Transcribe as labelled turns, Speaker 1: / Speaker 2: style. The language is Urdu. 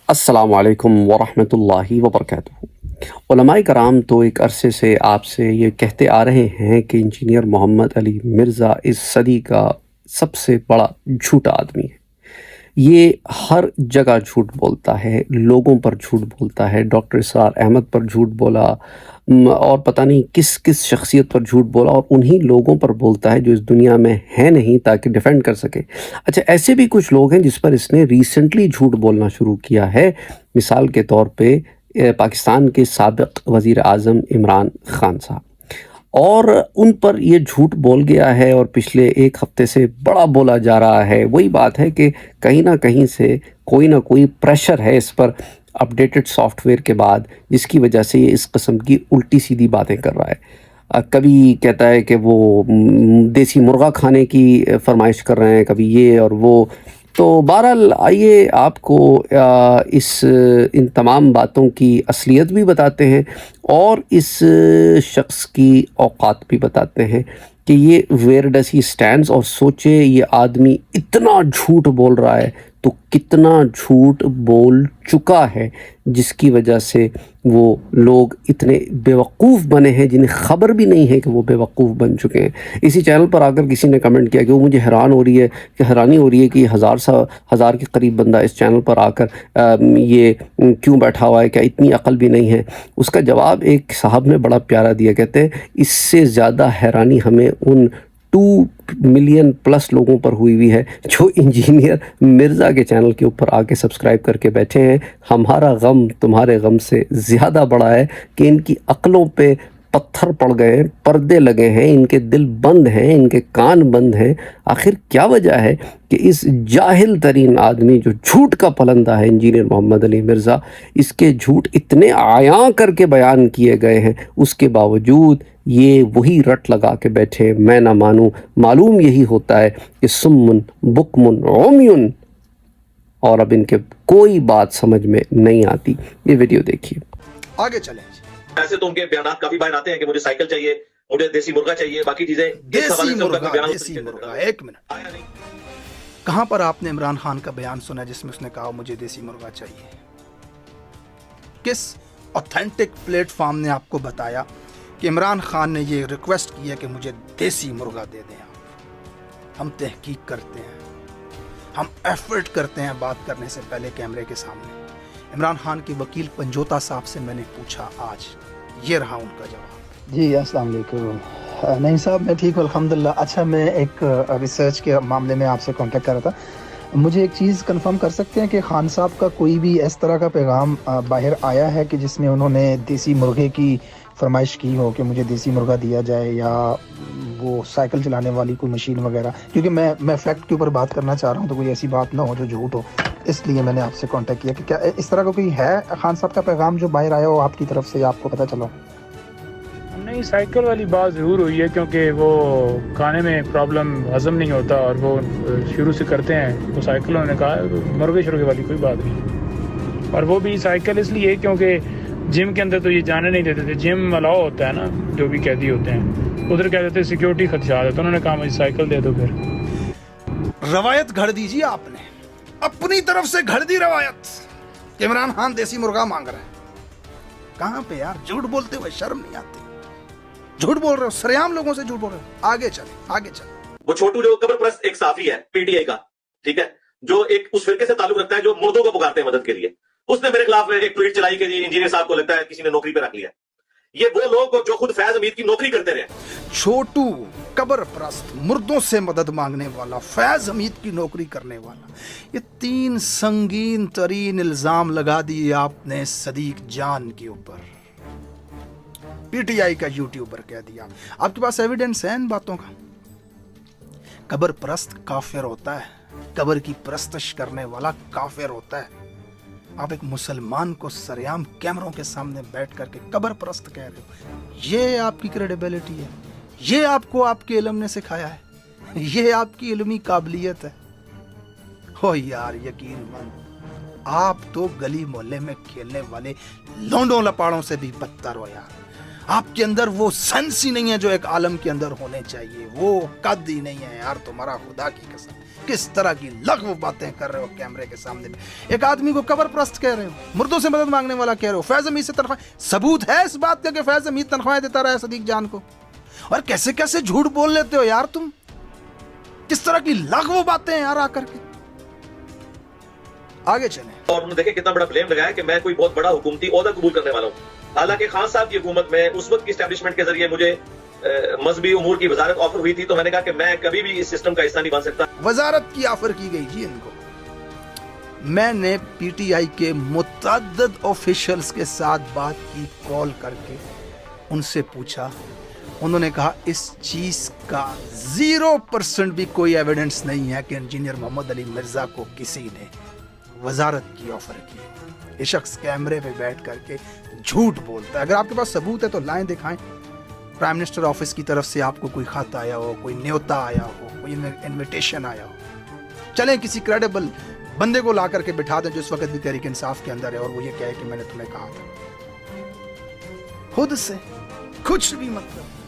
Speaker 1: السلام علیکم ورحمۃ اللہ وبرکاتہ۔ علماء کرام تو ایک عرصے سے آپ سے یہ کہتے آ رہے ہیں کہ انجینئر محمد علی مرزا اس صدی کا سب سے بڑا جھوٹا آدمی ہے۔ یہ ہر جگہ جھوٹ بولتا ہے، لوگوں پر جھوٹ بولتا ہے، ڈاکٹر اسرار احمد پر جھوٹ بولا اور پتہ نہیں کس کس شخصیت پر جھوٹ بولا، اور انہی لوگوں پر بولتا ہے جو اس دنیا میں ہے نہیں تاکہ ڈیفینڈ کر سکے۔ اچھا، ایسے بھی کچھ لوگ ہیں جس پر اس نے ریسنٹلی جھوٹ بولنا شروع کیا ہے، مثال کے طور پہ پاکستان کے سابق وزیر اعظم عمران خان صاحب، اور ان پر یہ جھوٹ بول گیا ہے اور پچھلے ایک ہفتے سے بڑا بولا جا رہا ہے۔ وہی بات ہے کہ کہیں نہ کہیں سے کوئی نہ کوئی پریشر ہے اس پر اپڈیٹڈ سافٹ ویئر کے بعد، جس کی وجہ سے یہ اس قسم کی الٹی سیدھی باتیں کر رہا ہے۔ کبھی کہتا ہے کہ وہ دیسی مرغہ کھانے کی فرمائش کر رہے ہیں، کبھی یہ اور وہ۔ تو بہرحال آئیے آپ کو ان تمام باتوں کی اصلیت بھی بتاتے ہیں اور اس شخص کی اوقات بھی بتاتے ہیں کہ یہ ویئر ڈز ہی اسٹینڈز، اور سوچے یہ آدمی اتنا جھوٹ بول رہا ہے تو کتنا جھوٹ بول چکا ہے، جس کی وجہ سے وہ لوگ اتنے بیوقوف بنے ہیں جنہیں خبر بھی نہیں ہے کہ وہ بیوقوف بن چکے ہیں۔ اسی چینل پر آ کر کسی نے کمنٹ کیا کہ وہ مجھے حیرانی ہو رہی ہے کہ ہزار کے قریب بندہ اس چینل پر آ کر یہ کیوں بیٹھا ہوا ہے، کیا اتنی عقل بھی نہیں ہے؟ اس کا جواب ایک صاحب نے بڑا پیارا دیا، کہتے ہیں اس سے زیادہ حیرانی ہمیں ان 2 ملین پلس لوگوں پر ہوئی ہے جو انجینئر مرزا کے چینل کے اوپر آ کے سبسکرائب کر کے بیٹھے ہیں۔ ہمارا غم تمہارے غم سے زیادہ بڑا ہے کہ ان کی عقلوں پہ پتھر پڑ گئے ہیں، پردے لگے ہیں، ان کے دل بند ہیں، ان کے کان بند ہیں۔ آخر کیا وجہ ہے کہ اس جاہل ترین آدمی جو جھوٹ کا پلندہ ہے انجینئر محمد علی مرزا، اس کے جھوٹ اتنے عیاں کر کے بیان کیے گئے ہیں، اس کے باوجود یہ وہی رٹ لگا کے بیٹھے میں نہ مانوں۔ معلوم یہی ہوتا ہے کہ سمن بکمن عمیون، اور اب ان کے کوئی بات سمجھ میں نہیں آتی۔ یہ ویڈیو دیکھیے،
Speaker 2: آگے چلیں۔
Speaker 3: ایسے تو ان کے بیانات کافی باہر آتے ہیں کہ مجھے سائیکل چاہیے، مجھے دیسی مرغا چاہیے، باقی چیزیں۔
Speaker 2: دیسی مرغا، ایک منٹ، کہاں پر آپ نے عمران خان کا بیان سنا جس میں اس نے کہا مجھے دیسی مرغا چاہیے؟ کس اوتھینٹک پلیٹ فارم نے آپ کو بتایا کہ عمران خان نے یہ ریکویسٹ کی ہے کہ مجھے دیسی مرغا دے دیں؟ ہم تحقیق کرتے ہیں، ہم ایفرٹ کرتے ہیں بات کرنے سے پہلے کیمرے کے سامنے۔ عمران خان کے وکیل پنجوتا صاحب سے میں نے پوچھا، آج یہ رہا ان کا جواب۔
Speaker 4: جی السلام علیکم۔ نہیں صاحب، میں ٹھیک ہوں الحمدللہ۔ اچھا، میں ایک ریسرچ کے معاملے میں آپ سے کانٹیکٹ کر رہا تھا۔ مجھے ایک چیز کنفرم کر سکتے ہیں کہ خان صاحب کا کوئی بھی اس طرح کا پیغام باہر آیا ہے کہ جس میں انہوں نے دیسی مرغے کی فرمائش کی ہو کہ مجھے دیسی مرغا دیا جائے، یا وہ سائیکل چلانے والی کوئی مشین وغیرہ؟ کیونکہ میں فیکٹ کے اوپر بات کرنا چاہ رہا ہوں، تو کوئی ایسی بات نہ ہو جو جھوٹ ہو، اس لیے میں نے آپ سے کانٹیکٹ کیا کہ کیا اس طرح کا کوئی ہے خان صاحب کا پیغام جو باہر آیا ہو آپ کی طرف سے، آپ کو پتہ چلا؟
Speaker 5: نہیں، سائیکل والی بات ضرور ہوئی ہے، کیونکہ وہ کھانے میں پرابلم ہضم نہیں ہوتا اور وہ شروع سے کرتے ہیں، تو سائیکل انہوں نے کہا مرغے شرغے والی کوئی بات نہیں۔ اور وہ بھی سائیکل اس لیے کیونکہ جم کے اندر تو یہ جانے نہیں دیتے تھے، جم الاؤ ہوتا ہے نا، جو بھی قیدی ہوتے ہیں ادھر کہہ دیتے سیکیورٹی خدشات ہے، تو انہوں نے کہا مجھے سائیکل دے دو۔ پھر
Speaker 2: روایت گھڑ دیجیے، آپ نے اپنی طرف سے گھڑ دی روایت کہ عمران خان دیسی مرغا مانگ رہا ہے۔ کہاں پہ یار، جھوٹ بولتے ہوئے شرم نہیں آتی؟ جھوٹ بول رہے ہو، سریعام لوگوں سے جھوٹ بول رہے ہو۔ آگے چلیں۔
Speaker 3: وہ چھوٹو جو قبر پرست ایک صحافی ہے پی ٹی آئی کا، ٹھیک ہے، جو ایک اس فرقے سے تعلق رکھتا ہے جو مردوں کو پکارتے ہیں مدد کے لیے، اس نے میرے خلاف ایک ٹویٹ چلائی کہ انجینئر صاحب کو لگتا ہے کسی نے نوکری پہ رکھ لیا۔ یہ وہ لوگ جو خود فیض حمید کی نوکری کرتے رہے،
Speaker 2: چھوٹو قبر پرست، مردوں سے مدد مانگنے والا، فیض حمید کی نوکری کرنے والا، یہ 3 سنگین ترین الزام لگا دیے آپ نے صدیق جان کے اوپر۔ پی ٹی آئی کا یوٹیوبر کہہ دیا۔ آپ کے پاس ایویڈنس ہے ان باتوں کا؟ قبر پرست کافر ہوتا ہے، قبر کی پرستش کرنے والا کافر ہوتا ہے۔ آپ ایک مسلمان کو سریعام کیمروں کے سامنے بیٹھ کر کے قبر پرست کہہ رہے ہو، یہ آپ کی کریڈیبلٹی ہے؟ یہ آپ کو آپ کے علم نے سکھایا ہے؟ یہ آپ کی علمی قابلیت ہے؟ ہو یار، یقین مند، آپ تو گلی محلے میں کھیلنے والے لونڈوں لپاڑوں سے بھی بدتر ہو یار۔ آپ کے اندر وہ سینس ہی نہیں ہے جو ایک عالم کے اندر ہونے چاہیے, وہ قد ہی نہیں ہے یار تمہارا, خدا کی قسم کس طرح کی لغو باتیں کر رہے ہو کیمرے کے سامنے میں. ایک آدمی کو قبر پرست کہہ رہے ہو, مردوں سے مدد مانگنے والا کہہ رہے ہو, فیض حمید سے تنخواہ, ثبوت ہے اس بات کا کہ فیض حمید تنخواہیں دیتا رہا ہے صدیق جان کو, اور کیسے کیسے جھوٹ بول لیتے ہو یار تم, کس طرح کی لغو باتیں ہیں یار آ کر کے. آگے چلیں.
Speaker 3: اور انہوں نے دیکھیں کتنا بڑا بلیم لگایا کہ میں کوئی بہت بڑا حکومتی عہدہ قبول کرنے والا ہوں, حالانکہ خان صاحب کی حکومت میں اس وقت کی اسٹیبلشمنٹ کے ذریعے مجھے مذہبی امور کی وزارت آفر ہوئی تھی, تو میں نے کہا کہ میں کبھی بھی اس سسٹم کا حصہ نہیں بن سکتا.
Speaker 2: وزارت کی آفر کی گئی جی ان کو. میں نے پی ٹی آئی کے متعدد آفیشلز کے ساتھ بات کی کال کر کے, ان سے پوچھا, انہوں نے کہا اس چیز کا 0% بھی کوئی ایویڈنس نہیں ہے کہ انجینئر محمد علی مرزا کو کسی نے وزارت کی آفر کی. یہ شخص کیمرے پہ بیٹھ کر کے جھوٹ بولتا ہے. اگر آپ کے پاس ثبوت ہے تو لائیں دکھائیں. پرائم منسٹر آفس کی طرف سے آپ کو کوئی خط آیا ہو, کوئی نیوتا آیا ہو, کوئی انویٹیشن آیا ہو, چلیں کسی کریڈیبل بندے کو لا کر کے بٹھا دیں جو اس وقت بھی تحریک انصاف کے اندر ہے, اور وہ یہ کہے کہ میں نے تمہیں کہا تھا. خود سے کچھ بھی مطلب